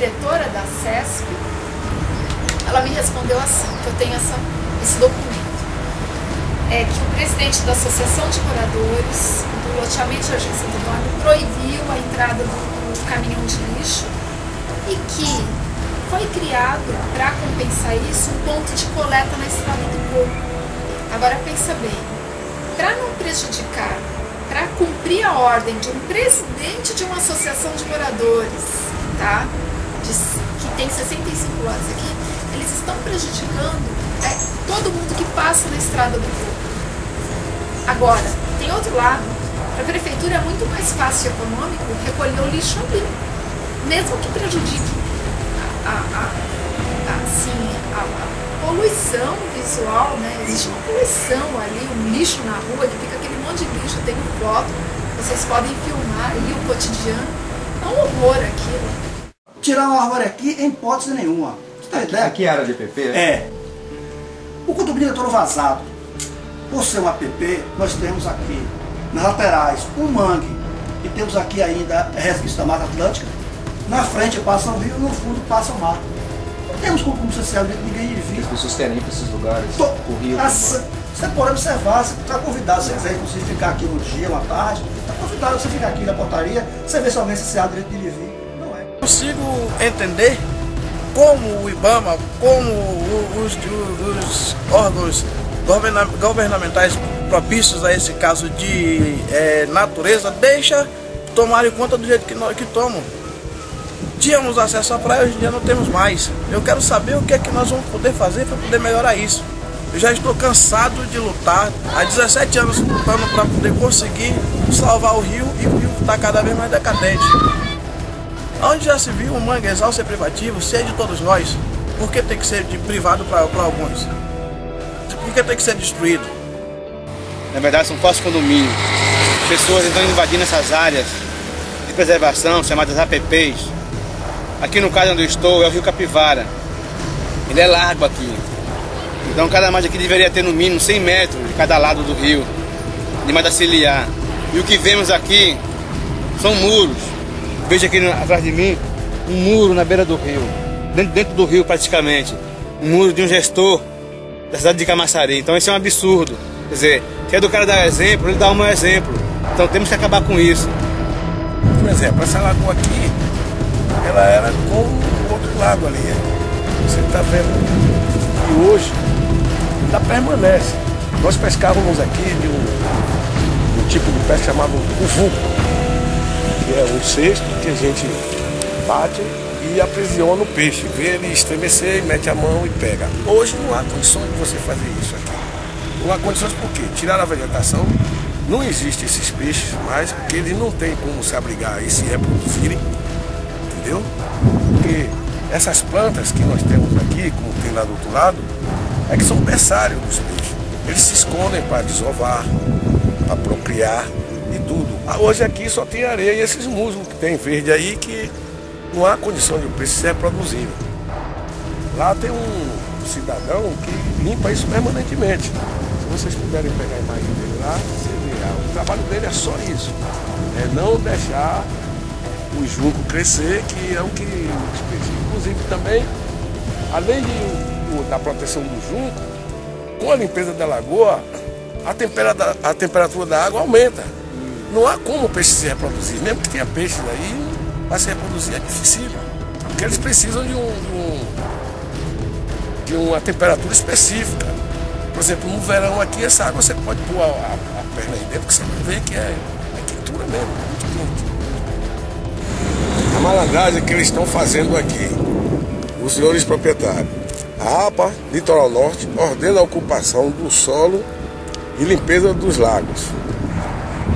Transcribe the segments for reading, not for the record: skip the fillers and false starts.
diretora da CESP, ela me respondeu assim, que eu tenho esse documento. É que o presidente da Associação de Moradores do loteamento Jardim Santo Antônio proibiu a entrada do caminhão de lixo e que foi criado, para compensar isso, um ponto de coleta na Estrada do Coco. Agora pensa bem, para não prejudicar, para cumprir a ordem de um presidente de uma associação de moradores, tá? Que tem 65 anos aqui, eles estão prejudicando todo mundo que passa na Estrada do Coco. Agora, tem outro lado, para a prefeitura é muito mais fácil e econômico recolher o lixo ali, mesmo que prejudique a poluição visual, né? Existe uma poluição ali, um lixo na rua, que fica aquele monte de lixo, eu tenho foto, vocês podem filmar aí o cotidiano, é um horror aquilo. Tirar uma árvore aqui em hipótese nenhuma. Aqui era de PP? É. O condomínio é todo vazado. Por ser um APP, nós temos aqui, nas laterais, um mangue, e temos aqui ainda resquício da Mata Atlântica. Na frente passa o rio e no fundo passa o mar. Não temos como social de ninguém vir. As pessoas querem ir para esses lugares, o rio. Você pode observar, você está convidado, se você quiser inclusive ficar aqui no dia, uma tarde, está convidado você ficar aqui na portaria, você vê se alguém se há direito de vir. Não é. Consigo entender como o IBAMA, como os órgãos governamentais propícios a esse caso de natureza deixa tomarem conta do jeito que tomam. Tínhamos acesso à praia, hoje em dia não temos mais. Eu quero saber o que é que nós vamos poder fazer para poder melhorar isso. Eu já estou cansado de lutar, há 17 anos lutando para poder conseguir salvar o rio, e o rio está cada vez mais decadente. Onde já se viu um manguezal ser privativo, se é de todos nós, por que tem que ser de privado para alguns? Por que tem que ser destruído? Na verdade são falsos condomínios. Pessoas estão invadindo essas áreas de preservação, chamadas APPs. Aqui no caso onde eu estou é o rio Capivara. Ele é largo aqui. Então cada margem aqui deveria ter no mínimo 100 metros de cada lado do rio, de mata ciliar. E o que vemos aqui são muros. Veja aqui atrás de mim um muro na beira do rio, dentro do rio praticamente. Um muro de um gestor da cidade de Camaçari. Então isso é um absurdo. Quer dizer, se é do cara dar exemplo, ele dá um mau exemplo. Então temos que acabar com isso. Por exemplo, essa lagoa aqui, ela era com o outro lado ali. Você está vendo que hoje ainda permanece. Nós pescávamos aqui de um tipo de pesca chamado uvuco, que é um cesto que a gente bate e aprisiona o peixe, vê ele estremecer, mete a mão e pega. Hoje não há condições de você fazer isso aqui. Não há condições por quê? Tiraram a vegetação, não existem esses peixes mais, porque eles não têm como se abrigar e se reproduzirem, entendeu? Porque essas plantas que nós temos aqui, como tem lá do outro lado, é que são berçários dos peixes. Eles se escondem para desovar, para procriar e tudo. Hoje aqui só tem areia e esses musgos que tem verde aí que não há condição de o peixe se reproduzir. Lá tem um cidadão que limpa isso permanentemente. Se vocês puderem pegar a imagem dele lá, você verá. O trabalho dele é só isso. É não deixar o junco crescer, que é o que os peixes. Inclusive também, além da proteção do junco, com a limpeza da lagoa, a temperatura da água aumenta. Não há como o peixe se reproduzir. Mesmo que tenha peixes aí, para se reproduzir é difícil. Porque eles precisam de uma temperatura específica. Por exemplo, no verão aqui, essa água você pode pôr a perna aí dentro, que você vai ver que é quentura mesmo, muito quente. A malandragem que eles estão fazendo aqui, os senhores proprietários. A APA Litoral Norte ordena a ocupação do solo e limpeza dos lagos.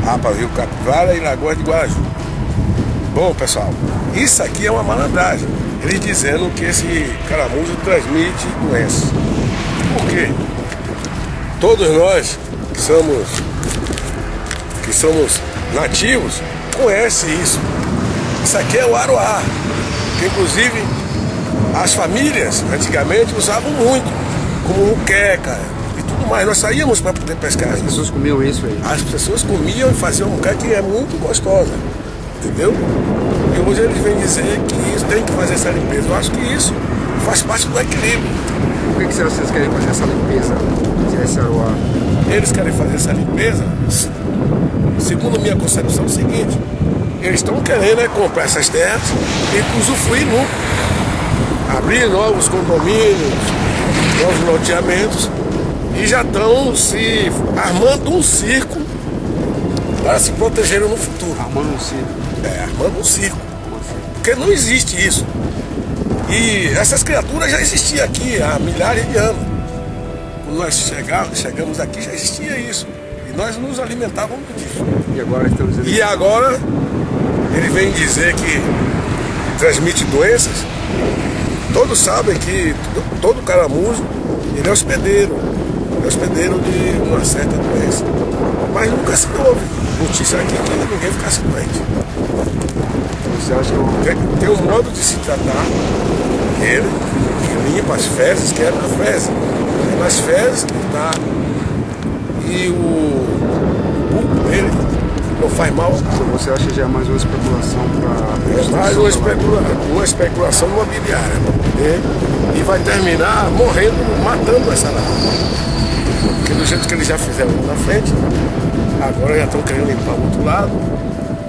APA Rio Capivara e Lagoa de Guaraju. Bom, pessoal, isso aqui é uma malandragem. Eles dizendo que esse caramujo transmite doenças. Por quê? Todos nós que somos nativos conhecem isso. Isso aqui é o aroá, que inclusive as famílias antigamente usavam muito, como muqueca e tudo mais. Nós saíamos para poder pescar. As pessoas comiam isso aí? As pessoas comiam e faziam muqueca, que é muito gostosa. entendeu? E hoje eles vêm dizer que isso tem que fazer essa limpeza. Eu acho que isso faz parte do equilíbrio. Por que vocês querem fazer essa limpeza de esse Aruá? Eles querem fazer essa limpeza, segundo minha concepção, é o seguinte: eles estão querendo comprar essas terras e usufruir lucro, abrir novos condomínios, novos loteamentos, e já estão se armando um circo para se protegerem no futuro. Armando um circo? Armando um circo. Porque não existe isso. E essas criaturas já existiam aqui há milhares de anos. Quando nós chegamos aqui, já existia isso. E nós nos alimentávamos disso. E agora ele vem dizer que transmite doenças. Todos sabem que todo caramujo, ele é hospedeiro. É hospedeiro de uma certa doença. Mas nunca se ouve notícia aqui que ninguém ficasse doente. Você acha que tem um modo de se tratar ele, que limpa as fezes, que é na fezes. É nas fezes que está. E o bulbo dele não faz mal. Você acha que já é mais uma especulação para... É mais uma especulação imobiliária para poder, e vai terminar morrendo, matando essa larva. Porque do jeito que eles já fizeram na frente, agora já estão querendo limpar o outro lado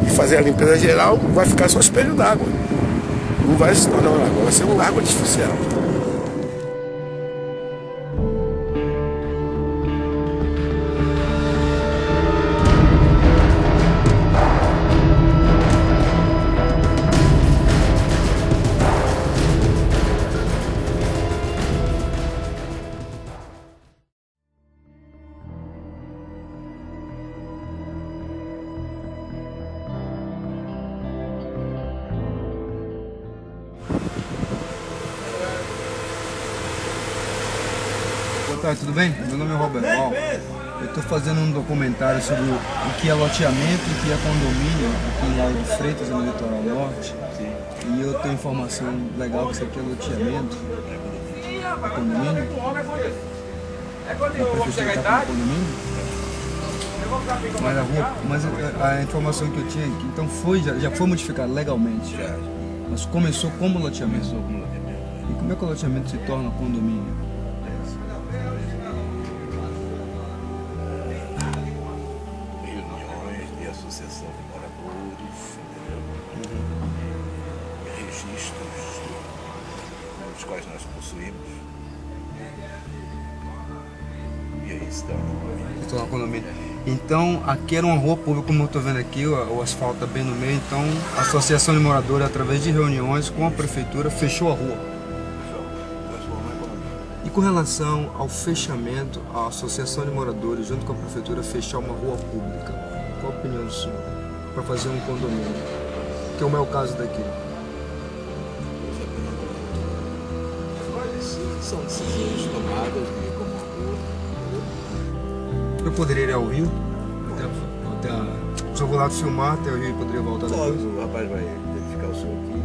e fazer a limpeza geral, vai ficar só espelho d'água. Não vai se tornar um lago, vai ser um lago artificial. Boa tarde, tudo bem? Meu nome é Robert Mal. Eu estou fazendo um documentário sobre o que é loteamento e o que é condomínio aqui em Lauro de Freitas, no litoral norte. E eu tenho informação legal que isso aqui é loteamento, é condomínio. A prefeitura está com condomínio. Mas a rua, a informação que eu tinha aqui, então já foi modificado legalmente. Mas começou como loteamento. E como é que o loteamento se torna condomínio? Associação de moradores, entendeu? Registros dos quais nós possuímos. E aí está o condomínio. Então, aqui era uma rua pública, como eu estou vendo aqui, o asfalto está bem no meio. Então, a Associação de Moradores, através de reuniões com a prefeitura, fechou a rua. E com relação ao fechamento, a Associação de Moradores, junto com a prefeitura, fechar uma rua pública, qual a opinião do senhor para fazer um condomínio? Que é o meu caso daqui. São decisões tomadas de como rua. Eu poderia ir ao Rio? Se eu vou lá filmar até o Rio, poderia voltar depois? O rapaz vai identificar o senhor aqui.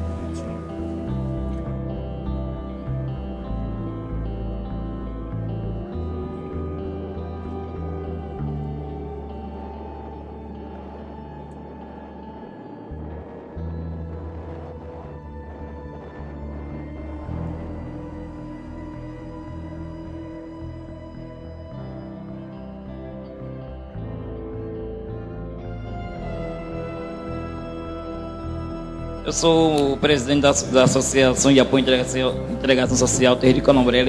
Eu sou o presidente da Associação de Apoio à Integração Social Terreiro de Candomblé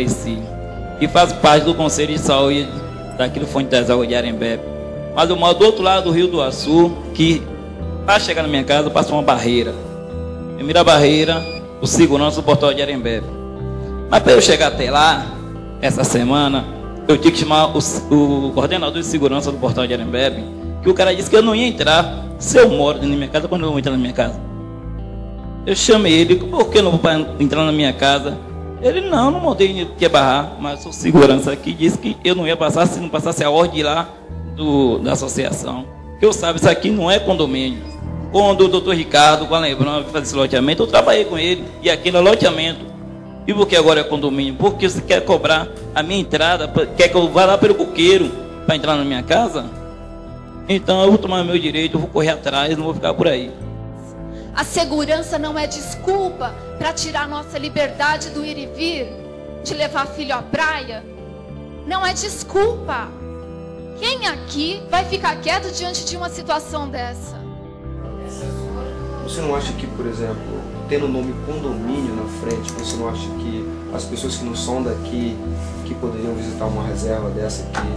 e faço parte do Conselho de Saúde daqui do Fonte das Águas de Arembebe. Mas eu moro do outro lado do Rio do Açu, que para chegar na minha casa passa uma barreira. Primeira barreira, o segurança do portal de Arembebe. Mas para eu chegar até lá, essa semana, eu tive que chamar o coordenador de segurança do portal de Arembebe, que o cara disse que eu não ia entrar se eu moro dentro da minha casa, quando eu vou entrar na minha casa. Eu chamei ele, por que eu não vou entrar na minha casa? Ele, não mandei que ia barrar, mas o segurança aqui disse que eu não ia passar se não passasse a ordem lá da associação. Que eu sabe, isso aqui não é condomínio. Quando o doutor Ricardo, com a Lebron, faz esse loteamento, eu trabalhei com ele, e aquilo é loteamento. E por que agora é condomínio? Porque você quer cobrar a minha entrada, quer que eu vá lá pelo coqueiro para entrar na minha casa? Então eu vou tomar meu direito, eu vou correr atrás, não vou ficar por aí. A segurança não é desculpa para tirar nossa liberdade do ir e vir, de levar filho à praia. Não é desculpa. Quem aqui vai ficar quieto diante de uma situação dessa? Você não acha que, por exemplo, tendo o nome condomínio na frente, você não acha que as pessoas que não são daqui, que poderiam visitar uma reserva dessa aqui,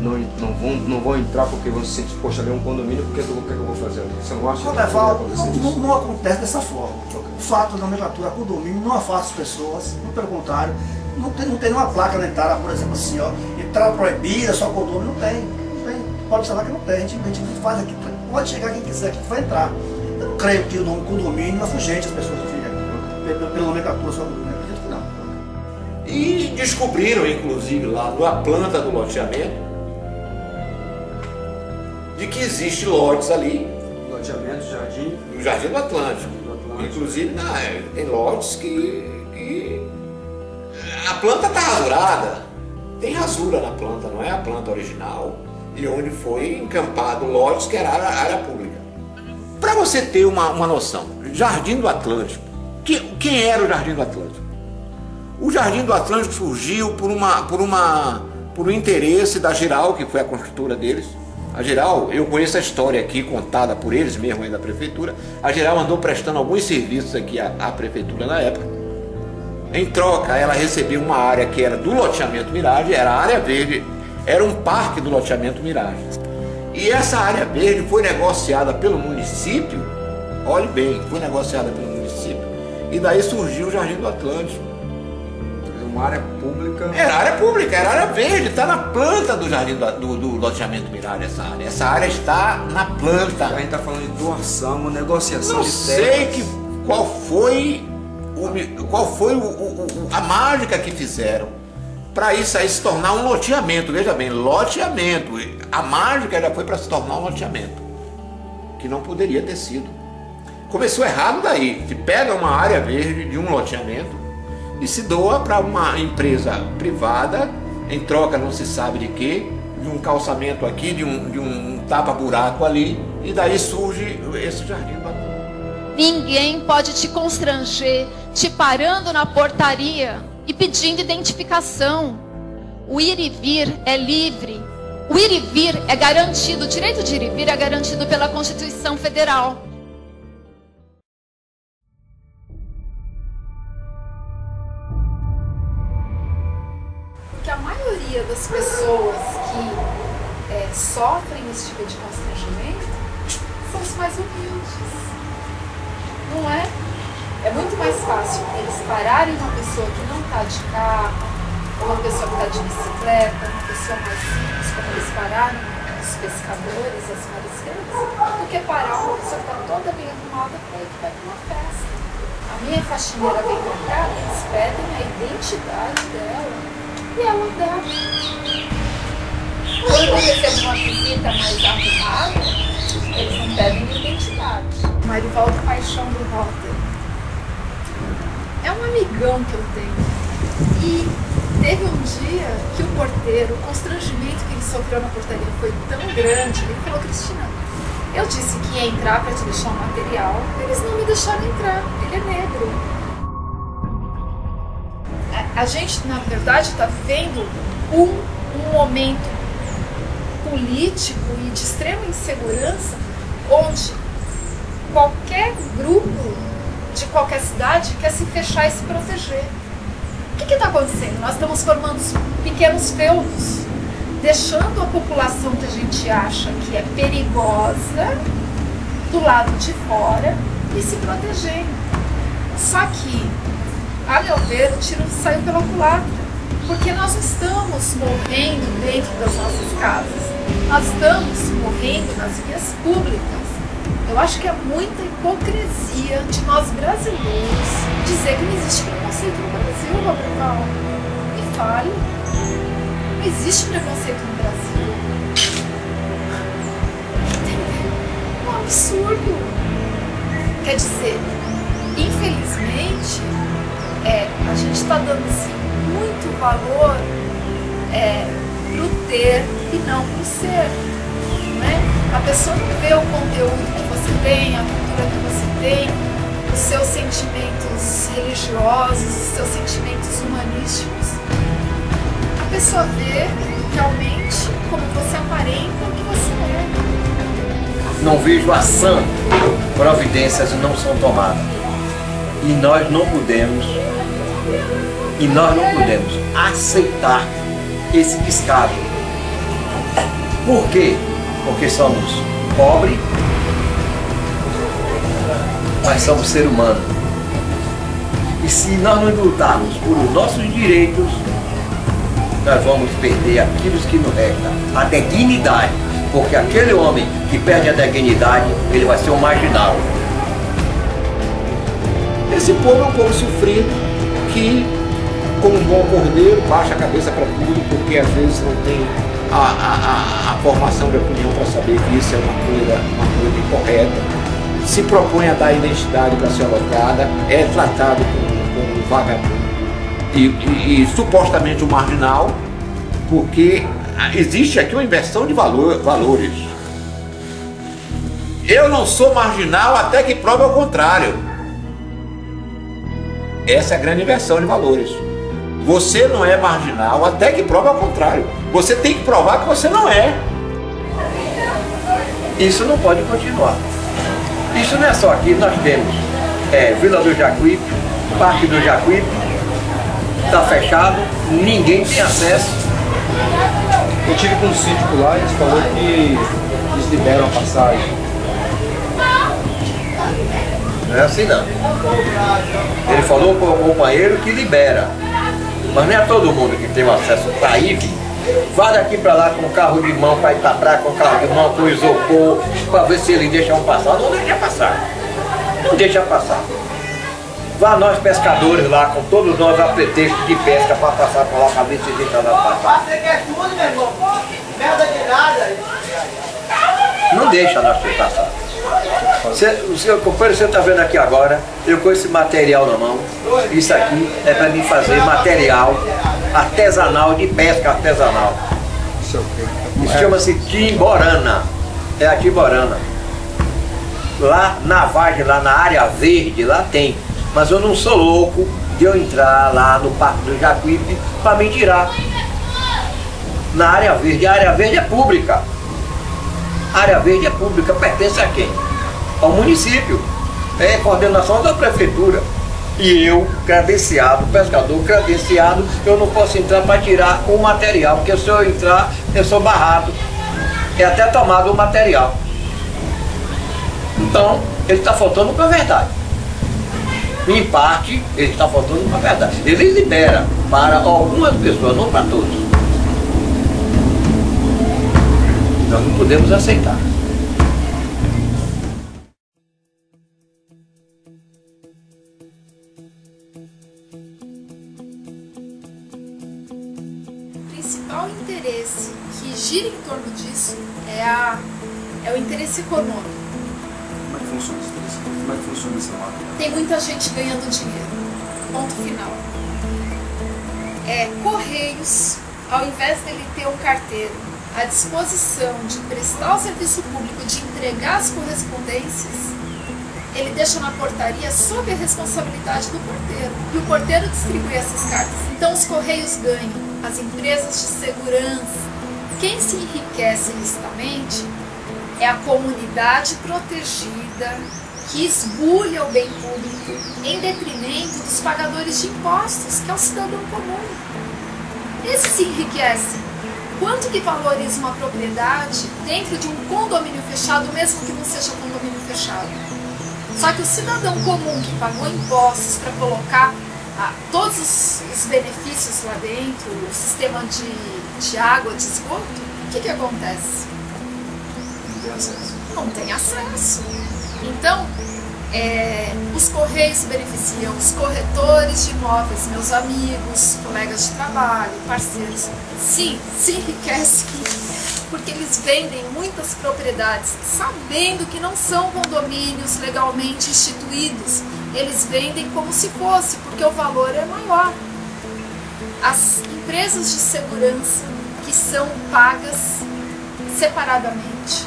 não vão entrar porque vão se sentir, poxa, ali é um condomínio, o que eu vou fazer ali? Você não acha que não acontece dessa forma. O fato da nomenclatura condomínio não afasta as pessoas, muito pelo contrário. Não tem nenhuma placa na entrada, por exemplo, assim, ó, entrada proibida, só condomínio, não tem. Pode observar que não tem. A gente faz aqui, pode chegar quem quiser que vai entrar. Eu não creio que o nome condomínio afugente as pessoas do filho, pela nomenclatura só condomínio, eu acredito que não. E descobriram, inclusive, lá na planta do loteamento, de que existe lotes ali. Loteamento, jardim? No Jardim do Atlântico. Inclusive, tem lotes que a planta está rasurada. Tem rasura na planta, não é a planta original. E onde foi encampado lotes que era área pública. Para você ter uma noção, Jardim do Atlântico. Quem era o Jardim do Atlântico? O Jardim do Atlântico surgiu por um interesse da Geral, que foi a construtora deles. A Geral, eu conheço a história aqui, contada por eles mesmo aí da prefeitura. A Geral andou prestando alguns serviços aqui à prefeitura na época. Em troca, ela recebeu uma área que era do loteamento Mirage, era a área verde, era um parque do loteamento Mirage. E essa área verde foi negociada pelo município, olhe bem, foi negociada pelo município, e daí surgiu o Jardim do Atlântico. Uma área pública. Era área pública, era área verde, está na planta do Jardim do loteamento Mirage, essa área. Essa área está na planta. A gente está falando de doação, uma negociação não de sei qual foi a mágica que fizeram para isso aí se tornar um loteamento. Veja bem, loteamento. A mágica já foi para se tornar um loteamento, que não poderia ter sido. Começou errado daí. Se pega uma área verde de um loteamento e se doa para uma empresa privada, em troca não se sabe de quê, de um calçamento aqui, de um tapa-buraco ali, e daí surge esse Jardim do Atlântico. Ninguém pode te constranger, te parando na portaria e pedindo identificação. O ir e vir é livre. O ir e vir é garantido, o direito de ir e vir é garantido pela Constituição Federal. Porque a maioria das pessoas que sofrem esse tipo de constrangimento são os mais humildes. Não é? É muito mais fácil eles pararem uma pessoa que não está de carro, ou uma pessoa que está de bicicleta, uma pessoa mais simples, como eles pararam os pescadores, as marisqueiras, do que parar uma pessoa que está toda bem arrumada para ir que vai para uma festa. A minha faxineira vem para cá, eles pedem a identidade dela e ela dá. Quando eu recebo uma visita mais arrumada, eles não pedem identidade. Marivaldo Paixão do Rotter é um amigão que eu tenho. E teve um dia que o porteiro, o constrangimento que ele sofreu na portaria foi tão grande, ele falou: Cristina, eu disse que ia entrar para te deixar um material, eles não me deixaram entrar, ele é negro. A gente, na verdade, está vivendo um momento político e de extrema insegurança, onde qualquer grupo de qualquer cidade quer se fechar e se proteger. O que está acontecendo? Nós estamos formando pequenos feudos, deixando a população que a gente acha que é perigosa do lado de fora e se protegendo. Só que, a meu ver, o tiro saiu pela culatra, porque nós estamos morrendo dentro das nossas casas, nós estamos morrendo nas vias públicas. Eu acho que é muita hipocrisia de nós brasileiros dizer que não existe preconceito no Brasil, Roberval. Me fale. Não existe preconceito no Brasil. É um absurdo. Quer dizer, infelizmente, a gente está dando assim, muito valor pro ter e não pro ser. Não é? A pessoa não vê o conteúdo que você tem, a cultura que você tem, os seus sentimentos religiosos, os seus sentimentos humanísticos. A pessoa vê realmente como você aparenta o que você é. Não vejo ação, providências não são tomadas. E nós não podemos aceitar esse descaso. Por quê? Porque somos pobres, mas somos seres humanos. E se nós não lutarmos por os nossos direitos, nós vamos perder aquilo que nos resta, a dignidade. Porque aquele homem que perde a dignidade, ele vai ser um marginal. Esse povo é um povo sofrido que, como um bom cordeiro, baixa a cabeça para tudo, porque às vezes não tem a formação de opinião para saber que isso é uma coisa incorreta. Se propõe a dar identidade para ser alocada, é tratado como um vagabundo e supostamente um marginal, porque existe aqui uma inversão de valores. Eu não sou marginal até que prove ao contrário. Essa é a grande inversão de valores. Você não é marginal até que prove ao contrário. Você tem que provar que você não é. Isso não pode continuar. Isso não é só aqui, nós temos Vila do Jacuípe, Parque do Jacuípe, está fechado, ninguém tem acesso. Eu tive com um síndico lá e eles falaram que eles liberam a passagem. Não é assim não. Ele falou para o companheiro que libera. Mas não é todo mundo que tem acesso para ir. Vá daqui para lá com carro de mão para Itaprá, com carro de mão, com isopor, para ver se ele deixa um passar. Não deixa passar. Não deixa passar. Vá nós pescadores lá, com todos nós a pretexto de pesca, para passar por lá, para ver se deixa nós passar. Você quer tudo, meu irmão? Merda de nada. Não deixa nós passar. O seu companheiro, você está vendo aqui agora, eu com esse material na mão, isso aqui é para mim fazer material artesanal, de pesca artesanal. Isso chama-se timborana, é a timborana. Lá na vargem, lá na área verde, lá tem, mas eu não sou louco de eu entrar lá no Parque do Jacuípe para me tirar. Na área verde, a área verde é pública. A área verde é pública, pertence a quem? Ao município, é coordenação da prefeitura. E eu, credenciado, pescador credenciado, eu não posso entrar para tirar o material, porque se eu entrar, eu sou barrado. É até tomado o material. Então, ele está faltando com a verdade. Em parte, ele está faltando com a verdade. Ele libera para algumas pessoas, não para todos. Nós não podemos aceitar. O principal interesse que gira em torno disso é o interesse econômico. Como é que funciona isso? Como é que funciona essa máquina? Tem muita gente ganhando dinheiro. Ponto final. Correios, ao invés dele ter um carteiro à disposição de prestar o serviço público, de entregar as correspondências, ele deixa na portaria sob a responsabilidade do porteiro. E o porteiro distribui essas cartas. Então os Correios ganham, as empresas de segurança. Quem se enriquece ilicitamente é a comunidade protegida, que esbulha o bem público em detrimento dos pagadores de impostos, que é o cidadão comum. Esse se enriquece. Quanto que valoriza uma propriedade dentro de um condomínio fechado, mesmo que não seja condomínio fechado? Só que o cidadão comum que pagou impostos para colocar todos os benefícios lá dentro, o sistema de água, de esgoto, o que acontece? Não tem acesso. Não tem acesso. Então, os Correios se beneficiam, os corretores de imóveis, meus amigos, colegas de trabalho, parceiros, sim, se enriquecem, porque eles vendem muitas propriedades, sabendo que não são condomínios legalmente instituídos, eles vendem como se fosse, porque o valor é maior. As empresas de segurança que são pagas separadamente,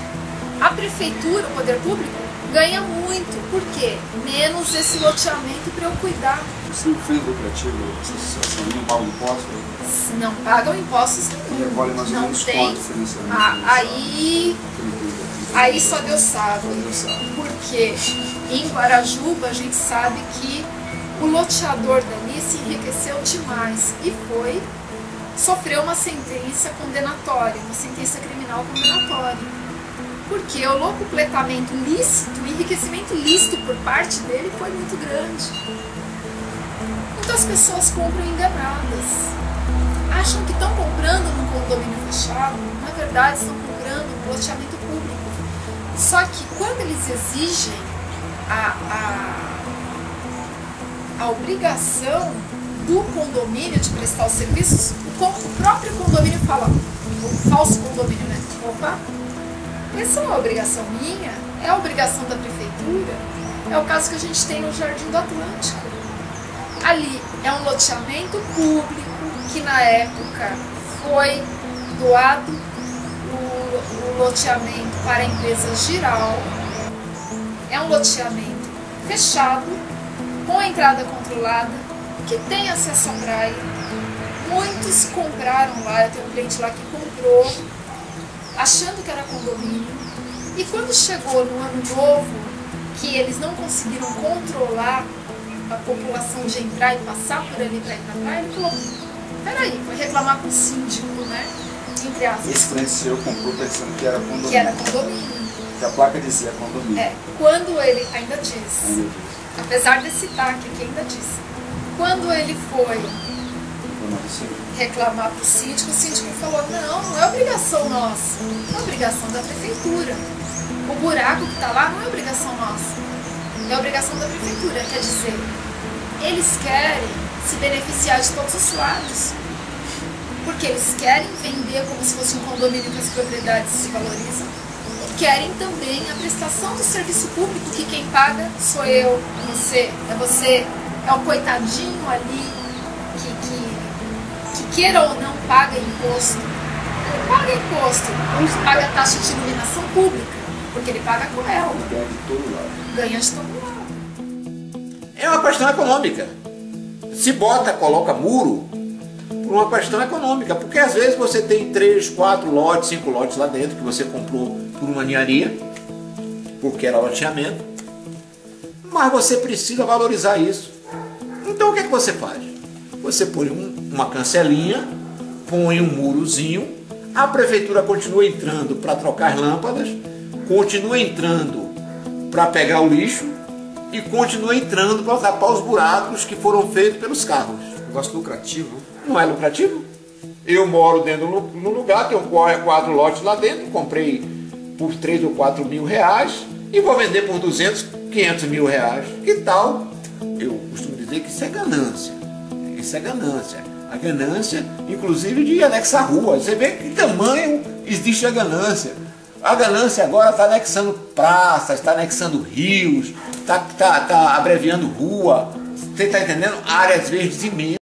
A prefeitura, o poder público, ganha muito. Por quê? Menos esse loteamento para eu cuidar. Sem fins lucrativos, essa associação não paga impostos? Não pagam impostos E agora mais ou menos tem. quanto financiamento? Aí só Deus sabe. Porque em Guarajuba a gente sabe que o loteador dali se enriqueceu demais e sofreu uma sentença condenatória, uma sentença criminal condenatória. Porque o locupletamento lícito, o enriquecimento lícito por parte dele foi muito grande. Então as pessoas compram enganadas. Acham que estão comprando num condomínio fechado, na verdade estão comprando um loteamento público. Só que quando eles exigem a obrigação do condomínio de prestar os serviços, o próprio condomínio fala, o falso condomínio, né? Opa, essa não é obrigação minha, é a obrigação da prefeitura. É o caso que a gente tem no Jardim do Atlântico. Ali é um loteamento público que na época foi doado o loteamento para a empresa Giral. É um loteamento fechado, com entrada controlada, que tem acesso à praia. Muitos compraram lá, eu tenho um cliente lá que comprou, achando que era condomínio. E quando chegou no ano novo, que eles não conseguiram controlar a população de entrar e passar por ali para ir para a praia, ele falou, peraí, foi reclamar com o síndico, né? Entre aspas. Esse cliente seu comprou pensando que era condomínio. Que era condomínio. Que a placa dizia condomínio. É, quando ele ainda diz, apesar de citar aqui que ainda disse, quando ele foi reclamar para o síndico falou, não é obrigação nossa, é obrigação da prefeitura. O buraco que está lá não é obrigação nossa, é obrigação da prefeitura. Quer dizer, eles querem se beneficiar de todos os lados, porque eles querem vender como se fosse um condomínio que as propriedades se valorizam, e querem também a prestação do serviço público, que quem paga sou eu, é você, é o coitadinho ali que queira ou não paga imposto. Ele paga imposto, paga taxa de iluminação pública, porque ele paga com ela. Ganha de todo lado. É uma questão econômica. Se coloca muro por uma questão econômica, porque às vezes você tem 3, 4 lotes, 5 lotes lá dentro que você comprou por uma ninharia, porque era loteamento, mas você precisa valorizar isso. Então o que é que você faz? Você põe uma cancelinha, põe um murozinho, a prefeitura continua entrando para trocar as lâmpadas, continua entrando para pegar o lixo e continua entrando para tapar os buracos que foram feitos pelos carros. Negócio lucrativo. Não é lucrativo? Eu moro dentro no lugar, tenho 4 lotes lá dentro, comprei por 3 ou 4 mil reais e vou vender por 200, 500 mil reais. Que tal? Eu costumo dizer que isso é ganância. Isso é ganância. A ganância, inclusive, de anexar rua. Você vê que tamanho existe a ganância. A ganância agora está anexando praças, está anexando rios, está abreviando rua. Você está entendendo? Áreas verdes imensas.